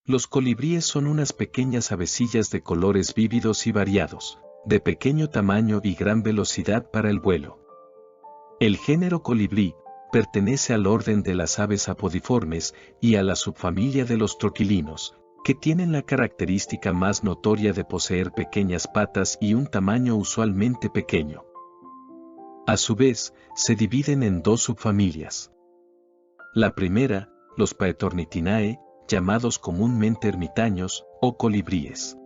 Los colibríes son unas pequeñas avecillas de colores vívidos y variados, de pequeño tamaño y gran velocidad para el vuelo. El género colibrí pertenece al orden de las aves apodiformes y a la subfamilia de los troquilinos, que tienen la característica más notoria de poseer pequeñas patas y un tamaño usualmente pequeño. A su vez, se dividen en dos subfamilias. La primera, los Paetornitinae, llamados comúnmente ermitaños o colibríes.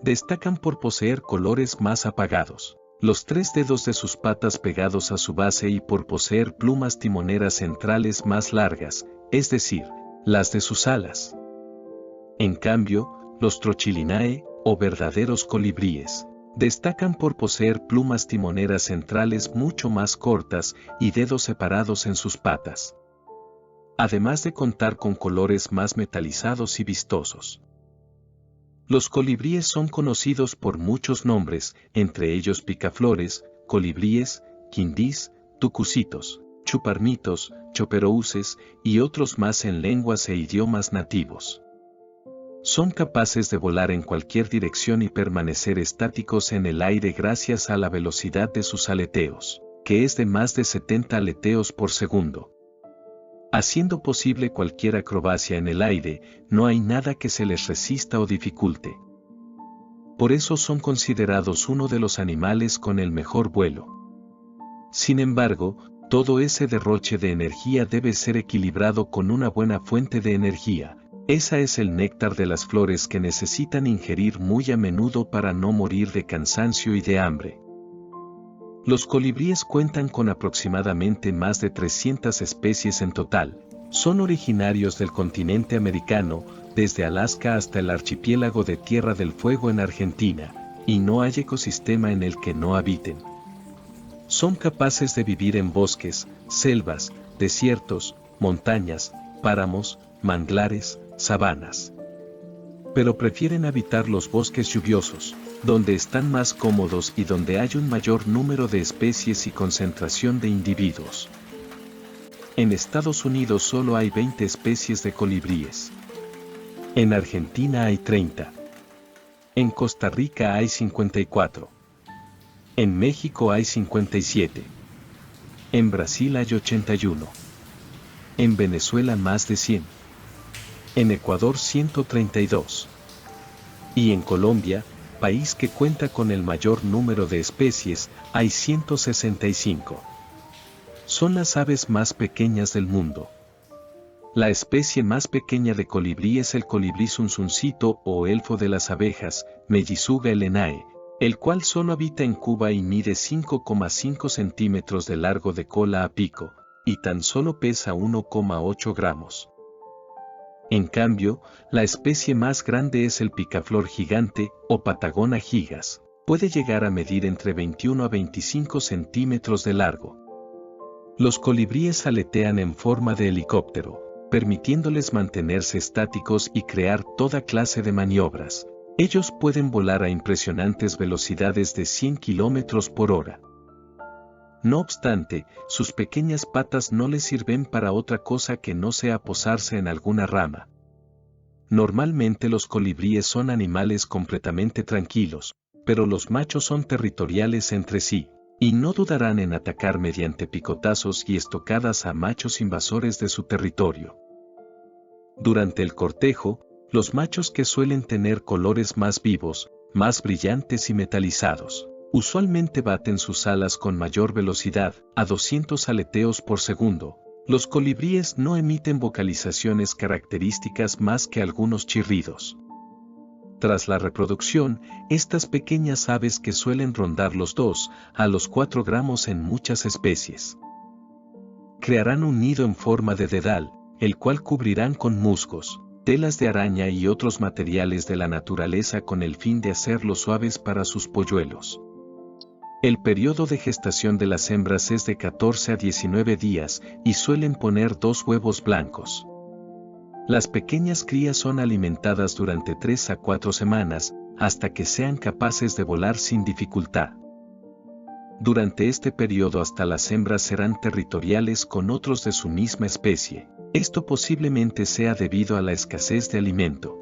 Destacan por poseer colores más apagados, los 3 dedos de sus patas pegados a su base y por poseer plumas timoneras centrales más largas, es decir, las de sus alas. En cambio, los Trochilinae, o verdaderos colibríes, destacan por poseer plumas timoneras centrales mucho más cortas y dedos separados en sus patas, además de contar con colores más metalizados y vistosos. Los colibríes son conocidos por muchos nombres, entre ellos picaflores, colibríes, quindís, tucucitos, chuparmitos, choperouses y otros más en lenguas e idiomas nativos. Son capaces de volar en cualquier dirección y permanecer estáticos en el aire gracias a la velocidad de sus aleteos, que es de más de 70 aleteos por segundo. Haciendo posible cualquier acrobacia en el aire, no hay nada que se les resista o dificulte. Por eso son considerados uno de los animales con el mejor vuelo. Sin embargo, todo ese derroche de energía debe ser equilibrado con una buena fuente de energía. Esa es el néctar de las flores que necesitan ingerir muy a menudo para no morir de cansancio y de hambre. Los colibríes cuentan con aproximadamente más de 300 especies en total. Son originarios del continente americano, desde Alaska hasta el archipiélago de Tierra del Fuego en Argentina, y no hay ecosistema en el que no habiten. Son capaces de vivir en bosques, selvas, desiertos, montañas, páramos, manglares, sabanas. Pero prefieren habitar los bosques lluviosos, donde están más cómodos y donde hay un mayor número de especies y concentración de individuos. En Estados Unidos solo hay 20 especies de colibríes. En Argentina hay 30. En Costa Rica hay 54. En México hay 57. En Brasil hay 81. En Venezuela más de 100. En Ecuador 132. Y en Colombia, país que cuenta con el mayor número de especies, hay 165. Son las aves más pequeñas del mundo. La especie más pequeña de colibrí es el colibrí zunzuncito o elfo de las abejas, Mellitzuga elenae, el cual solo habita en Cuba y mide 5,5 centímetros de largo de cola a pico, y tan solo pesa 1,8 gramos. En cambio, la especie más grande es el picaflor gigante, o Patagona gigas. Puede llegar a medir entre 21 a 25 centímetros de largo. Los colibríes aletean en forma de helicóptero, permitiéndoles mantenerse estáticos y crear toda clase de maniobras. Ellos pueden volar a impresionantes velocidades de 100 kilómetros por hora. No obstante, sus pequeñas patas no les sirven para otra cosa que no sea posarse en alguna rama. Normalmente los colibríes son animales completamente tranquilos, pero los machos son territoriales entre sí, y no dudarán en atacar mediante picotazos y estocadas a machos invasores de su territorio. Durante el cortejo, los machos que suelen tener colores más vivos, más brillantes y metalizados, usualmente baten sus alas con mayor velocidad, a 200 aleteos por segundo. Los colibríes no emiten vocalizaciones características más que algunos chirridos. Tras la reproducción, estas pequeñas aves que suelen rondar los 2 a los 4 gramos en muchas especies, crearán un nido en forma de dedal, el cual cubrirán con musgos, telas de araña y otros materiales de la naturaleza con el fin de hacerlos suaves para sus polluelos. El periodo de gestación de las hembras es de 14 a 19 días y suelen poner 2 huevos blancos. Las pequeñas crías son alimentadas durante 3 a 4 semanas, hasta que sean capaces de volar sin dificultad. Durante este periodo hasta las hembras serán territoriales con otros de su misma especie, Esto posiblemente sea debido a la escasez de alimento.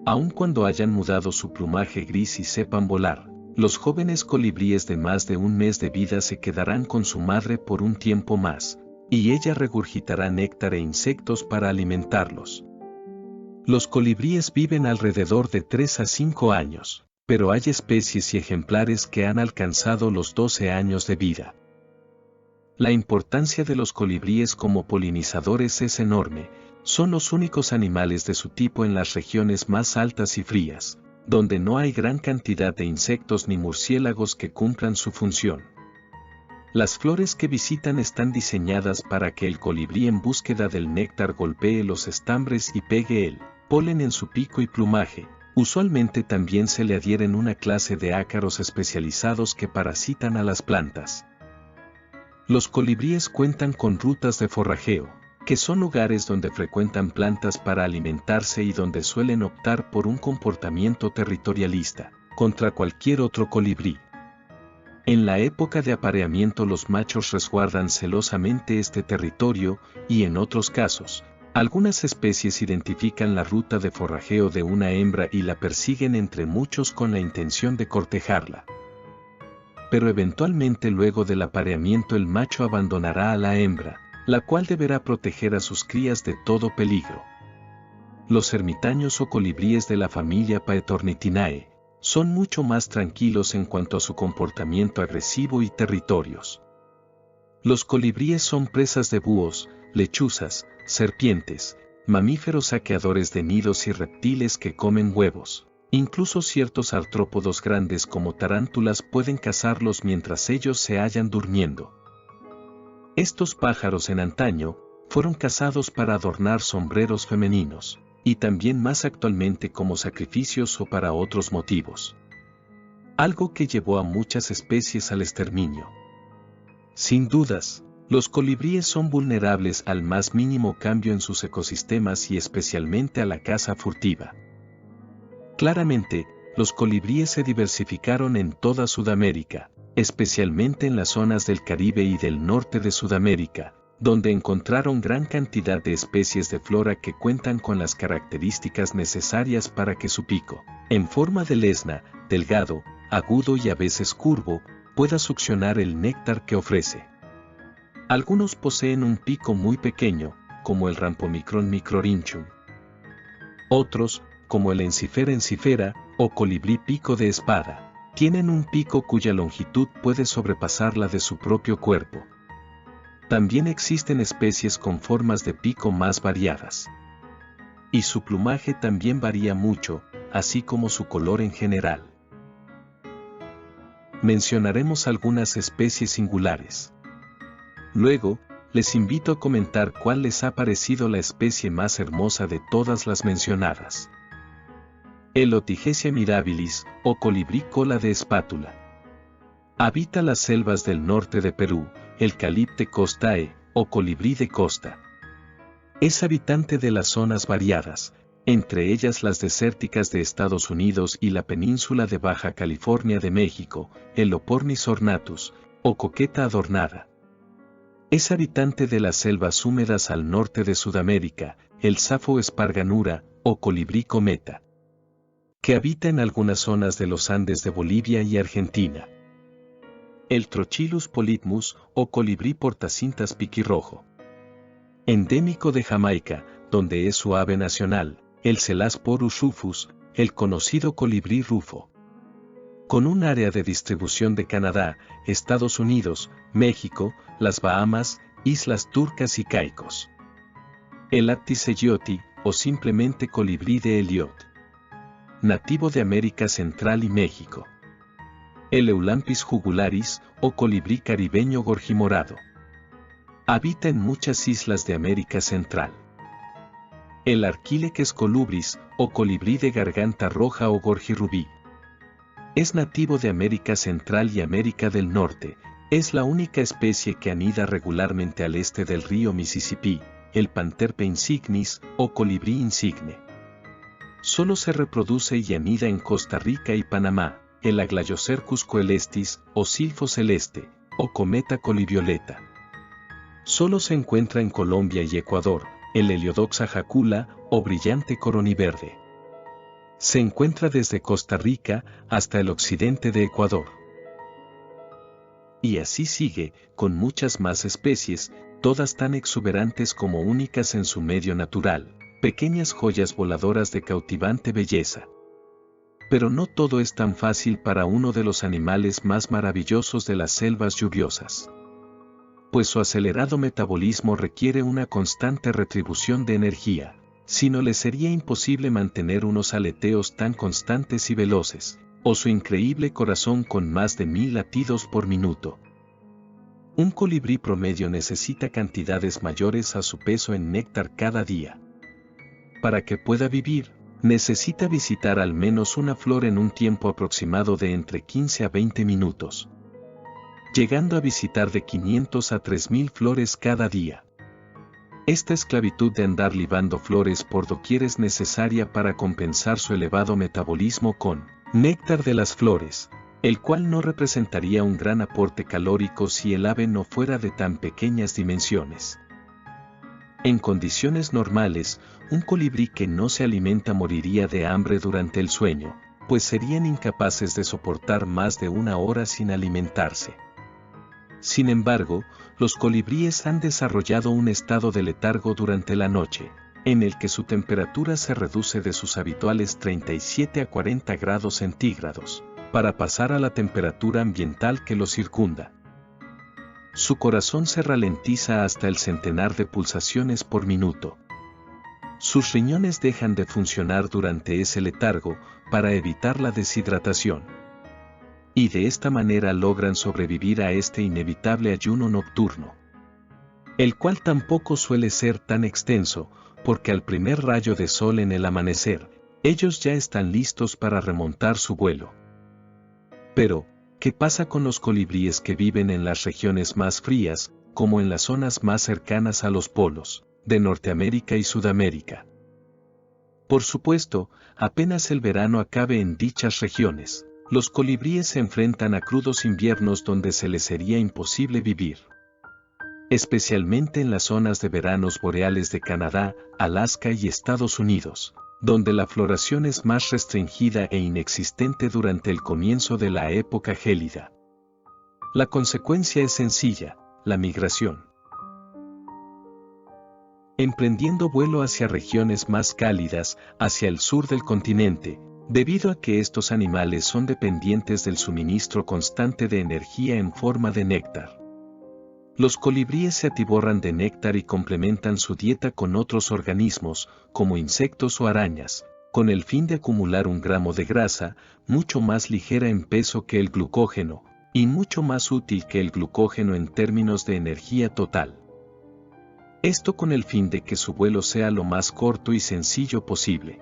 Aun cuando hayan mudado su plumaje gris y sepan volar, los jóvenes colibríes de más de un mes de vida se quedarán con su madre por un tiempo más, y ella regurgitará néctar e insectos para alimentarlos. Los colibríes viven alrededor de 3 a 5 años, pero hay especies y ejemplares que han alcanzado los 12 años de vida. La importancia de los colibríes como polinizadores es enorme. Son los únicos animales de su tipo en las regiones más altas y frías, donde no hay gran cantidad de insectos ni murciélagos que cumplan su función. Las flores que visitan están diseñadas para que el colibrí en búsqueda del néctar golpee los estambres y pegue el polen en su pico y plumaje. Usualmente también se le adhieren una clase de ácaros especializados que parasitan a las plantas. Los colibríes cuentan con rutas de forrajeo, que son lugares donde frecuentan plantas para alimentarse y donde suelen optar por un comportamiento territorialista, contra cualquier otro colibrí. En la época de apareamiento los machos resguardan celosamente este territorio y en otros casos, algunas especies identifican la ruta de forrajeo de una hembra y la persiguen entre muchos con la intención de cortejarla. Pero eventualmente luego del apareamiento el macho abandonará a la hembra, la cual deberá proteger a sus crías de todo peligro. Los ermitaños o colibríes de la familia Paetornitinae son mucho más tranquilos en cuanto a su comportamiento agresivo y territorios. Los colibríes son presas de búhos, lechuzas, serpientes, mamíferos saqueadores de nidos y reptiles que comen huevos. Incluso ciertos artrópodos grandes como tarántulas pueden cazarlos mientras ellos se hallan durmiendo. Estos pájaros en antaño fueron cazados para adornar sombreros femeninos, y también más actualmente como sacrificios o para otros motivos. Algo que llevó a muchas especies al exterminio. Sin dudas, los colibríes son vulnerables al más mínimo cambio en sus ecosistemas y especialmente a la caza furtiva. Claramente, los colibríes se diversificaron en toda Sudamérica, especialmente en las zonas del Caribe y del norte de Sudamérica, donde encontraron gran cantidad de especies de flora que cuentan con las características necesarias para que su pico, en forma de lesna, delgado, agudo y a veces curvo, pueda succionar el néctar que ofrece. Algunos poseen un pico muy pequeño, como el Rampomicron microrhynchum. Otros, como el Encifera encifera o colibrí pico de espada, tienen un pico cuya longitud puede sobrepasar la de su propio cuerpo. También existen especies con formas de pico más variadas. Y su plumaje también varía mucho, así como su color en general. Mencionaremos algunas especies singulares. Luego, les invito a comentar cuál les ha parecido la especie más hermosa de todas las mencionadas. El Otygesia mirabilis, o colibrí cola de espátula. Habita las selvas del norte de Perú, el Calipte costae, o colibrí de costa. Es habitante de las zonas variadas, entre ellas las desérticas de Estados Unidos y la península de Baja California de México, el Opornis ornatus, o coqueta adornada. Es habitante de las selvas húmedas al norte de Sudamérica, el Safo esparganura, o colibrí cometa, que habita en algunas zonas de los Andes de Bolivia y Argentina. El Trochilus polypmus, o colibrí portacintas piquirrojo. Endémico de Jamaica, donde es su ave nacional, el Celasporus rufus, el conocido colibrí rufo. Con un área de distribución de Canadá, Estados Unidos, México, las Bahamas, Islas Turcas y Caicos. El Aptis ellioti, o simplemente colibrí de Elliot. Nativo de América Central y México. El Eulampis jugularis, o colibrí caribeño gorjimorado. Habita en muchas islas de América Central. El Archileques colubris, o colibrí de garganta roja o gorjirubí. Es nativo de América Central y América del Norte. Es la única especie que anida regularmente al este del río Mississippi, el Panterpe insignis, o colibrí insigne. Solo se reproduce y anida en Costa Rica y Panamá, el Aglaiocercus coelestis, o silfo celeste, o cometa colivioleta. Solo se encuentra en Colombia y Ecuador, el Heliodoxa jacula o brillante coroniverde. Se encuentra desde Costa Rica hasta el occidente de Ecuador. Y así sigue, con muchas más especies, todas tan exuberantes como únicas en su medio natural, pequeñas joyas voladoras de cautivante belleza. Pero no todo es tan fácil para uno de los animales más maravillosos de las selvas lluviosas. Pues su acelerado metabolismo requiere una constante retribución de energía, si no le sería imposible mantener unos aleteos tan constantes y veloces, o su increíble corazón con más de 1000 latidos por minuto. Un colibrí promedio necesita cantidades mayores a su peso en néctar cada día. Para que pueda vivir, necesita visitar al menos una flor en un tiempo aproximado de entre 15 a 20 minutos, llegando a visitar de 500 a 3000 flores cada día. Esta esclavitud de andar libando flores por doquier es necesaria para compensar su elevado metabolismo con néctar de las flores, el cual no representaría un gran aporte calórico si el ave no fuera de tan pequeñas dimensiones. En condiciones normales, un colibrí que no se alimenta moriría de hambre durante el sueño, pues serían incapaces de soportar más de una hora sin alimentarse. Sin embargo, los colibríes han desarrollado un estado de letargo durante la noche, en el que su temperatura se reduce de sus habituales 37 a 40 grados centígrados, para pasar a la temperatura ambiental que los circunda. Su corazón se ralentiza hasta el centenar de pulsaciones por minuto. Sus riñones dejan de funcionar durante ese letargo para evitar la deshidratación. Y de esta manera logran sobrevivir a este inevitable ayuno nocturno, el cual tampoco suele ser tan extenso, porque al primer rayo de sol en el amanecer, ellos ya están listos para remontar su vuelo. Pero, ¿qué pasa con los colibríes que viven en las regiones más frías, como en las zonas más cercanas a los polos, de Norteamérica y Sudamérica? Por supuesto, apenas el verano acabe en dichas regiones, los colibríes se enfrentan a crudos inviernos donde se les sería imposible vivir. Especialmente en las zonas de veranos boreales de Canadá, Alaska y Estados Unidos, donde la floración es más restringida e inexistente durante el comienzo de la época gélida. La consecuencia es sencilla, la migración. Emprendiendo vuelo hacia regiones más cálidas, hacia el sur del continente, debido a que estos animales son dependientes del suministro constante de energía en forma de néctar. Los colibríes se atiborran de néctar y complementan su dieta con otros organismos, como insectos o arañas, con el fin de acumular un gramo de grasa, mucho más ligera en peso que el glucógeno, y mucho más útil que el glucógeno en términos de energía total. Esto con el fin de que su vuelo sea lo más corto y sencillo posible.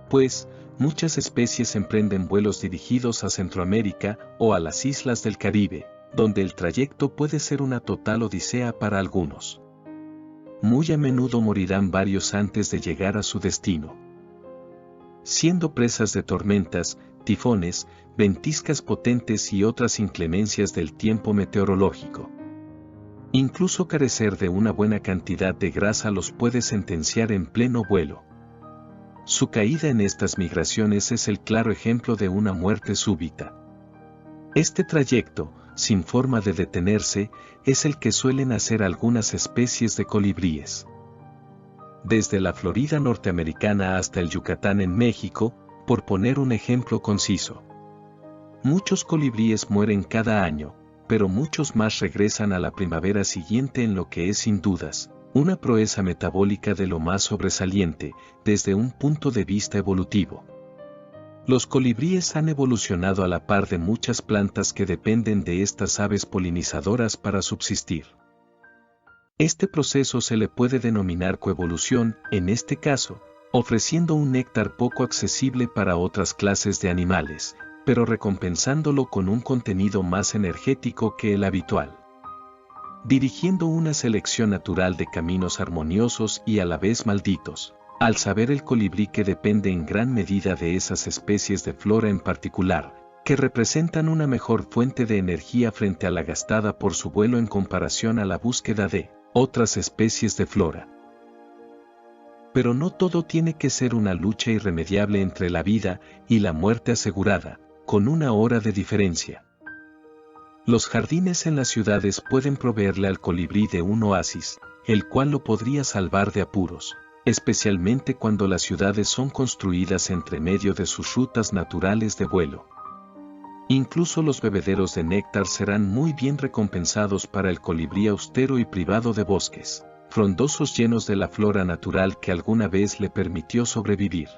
Pues, muchas especies emprenden vuelos dirigidos a Centroamérica o a las islas del Caribe, donde el trayecto puede ser una total odisea para algunos. Muy a menudo morirán varios antes de llegar a su destino, siendo presas de tormentas, tifones, ventiscas potentes y otras inclemencias del tiempo meteorológico. Incluso carecer de una buena cantidad de grasa los puede sentenciar en pleno vuelo. Su caída en estas migraciones es el claro ejemplo de una muerte súbita. Este trayecto, sin forma de detenerse, es el que suelen hacer algunas especies de colibríes. Desde la Florida norteamericana hasta el Yucatán en México, por poner un ejemplo conciso. Muchos colibríes mueren cada año, pero muchos más regresan a la primavera siguiente en lo que es sin dudas una proeza metabólica de lo más sobresaliente, desde un punto de vista evolutivo. Los colibríes han evolucionado a la par de muchas plantas que dependen de estas aves polinizadoras para subsistir. Este proceso se le puede denominar coevolución, en este caso, ofreciendo un néctar poco accesible para otras clases de animales, pero recompensándolo con un contenido más energético que el habitual, dirigiendo una selección natural de caminos armoniosos y a la vez malditos, al saber el colibrí que depende en gran medida de esas especies de flora en particular, que representan una mejor fuente de energía frente a la gastada por su vuelo en comparación a la búsqueda de otras especies de flora. Pero no todo tiene que ser una lucha irremediable entre la vida y la muerte asegurada, con una hora de diferencia. Los jardines en las ciudades pueden proveerle al colibrí de un oasis, el cual lo podría salvar de apuros, especialmente cuando las ciudades son construidas entre medio de sus rutas naturales de vuelo. Incluso los bebederos de néctar serán muy bien recompensados para el colibrí austero y privado de bosques frondosos llenos de la flora natural que alguna vez le permitió sobrevivir.